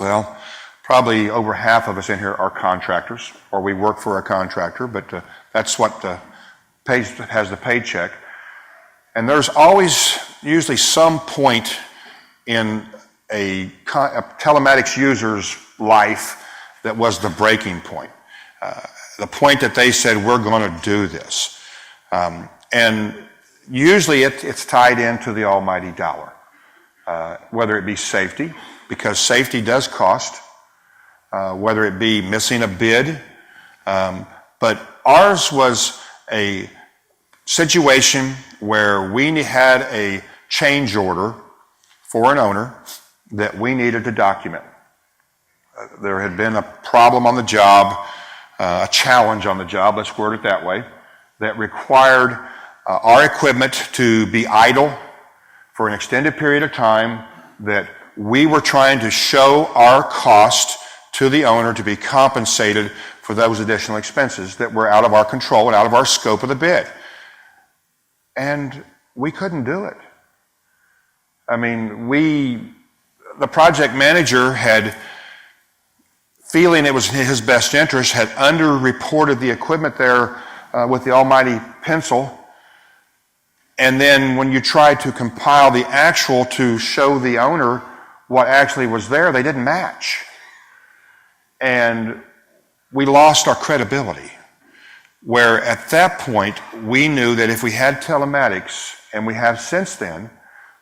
Well, probably over half of us in here are contractors, or we work for a contractor, but that's what has the paycheck. And there's always usually some point in a telematics user's life that was the breaking point. The point that they said, we're going to do this. And usually it's tied into the almighty dollar, whether it be safety, because safety does cost, whether it be missing a bid. But ours was a situation where we had a change order for an owner that we needed to document. There had been a problem on the job, a challenge on the job, let's word it that way, that required our equipment to be idle for an extended period of time, that we were trying to show our cost to the owner to be compensated for those additional expenses that were out of our control and out of our scope of the bid. And we couldn't do it. I mean, the project manager had, feeling it was in his best interest, had underreported the equipment there with the almighty pencil. And then when you tried to compile the actual to show the owner what actually was there, they didn't match. And we lost our credibility. Where at that point, we knew that if we had telematics, and we have since then,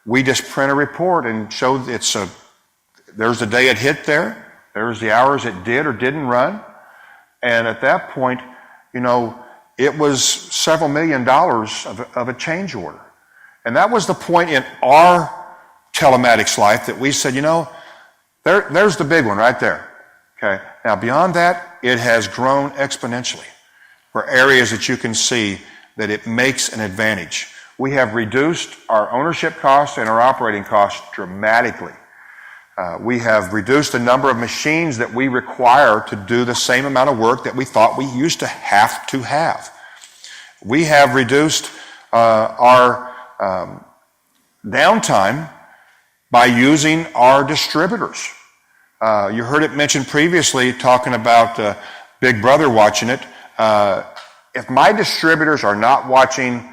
we just print a report and show there's the day it hit there, there's the hours it did or didn't run. And at that point, it was several $1 million of a change order. And that was the point in our telematics life that we said, there's the big one right there. Okay. Now beyond that, it has grown exponentially for areas that you can see that it makes an advantage. We have reduced our ownership costs and our operating costs dramatically. We have reduced the number of machines that we require to do the same amount of work that we thought we used to have. We have reduced our downtime by using our distributors. You heard it mentioned previously, talking about Big Brother watching it. If my distributors are not watching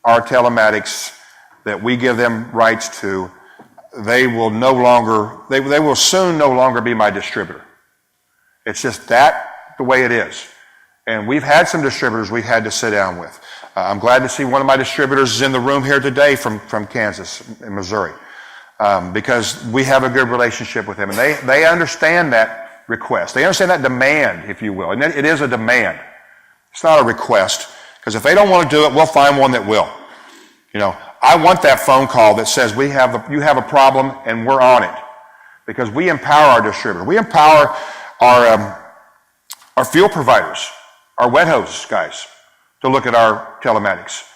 our telematics that we give them rights to, they will soon no longer be my distributor. It's just the way it is. And we've had some distributors we've had to sit down with. I'm glad to see one of my distributors is in the room here today from Kansas and Missouri, because we have a good relationship with them. And they understand that request. They understand that demand, if you will. And it is a demand. It's not a request, because if they don't want to do it, we'll find one that will. I want that phone call that says you have a problem and we're on it, because we empower our distributor. We empower our fuel providers, our wet hose guys, to look at our telematics.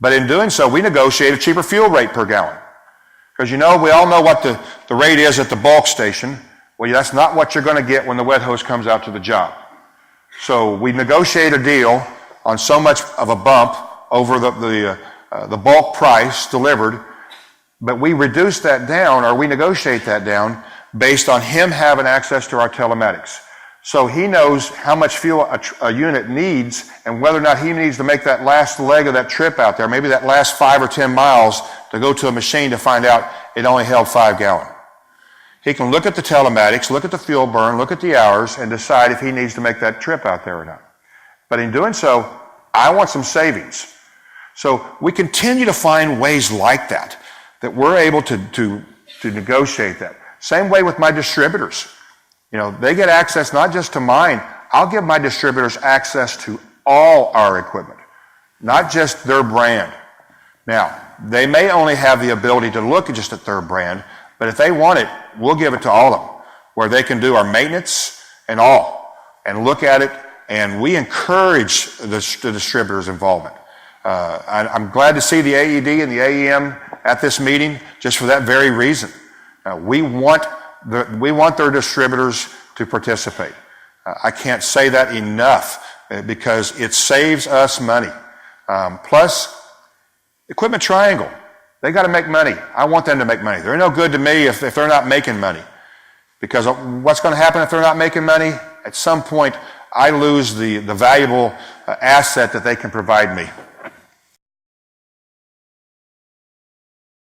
But in doing so, we negotiate a cheaper fuel rate per gallon. Because we all know what the rate is at the bulk station. Well, that's not what you're going to get when the wet hose comes out to the job. So we negotiate a deal on so much of a bump over the bulk price delivered, but we reduce that down, or we negotiate that down based on him having access to our telematics. So he knows how much fuel a unit needs, and whether or not he needs to make that last leg of that trip out there, maybe that last 5 or 10 miles, to go to a machine to find out it only held 5 gallons. He can look at the telematics, look at the fuel burn, look at the hours, and decide if he needs to make that trip out there or not. But in doing so, I want some savings. So we continue to find ways like that we're able to negotiate that. Same way with my distributors. They get access not just to mine. I'll give my distributors access to all our equipment, not just their brand. Now, they may only have the ability to look just at their brand, but if they want it, we'll give it to all of them, where they can do our maintenance and look at it, and we encourage the distributors' involvement. I'm glad to see the AED and the AEM at this meeting just for that very reason. We want their distributors to participate. I can't say that enough, because it saves us money. Plus, Equipment Triangle, they got to make money. I want them to make money. They're no good to me if they're not making money. Because what's going to happen if they're not making money? At some point, I lose the valuable asset that they can provide me.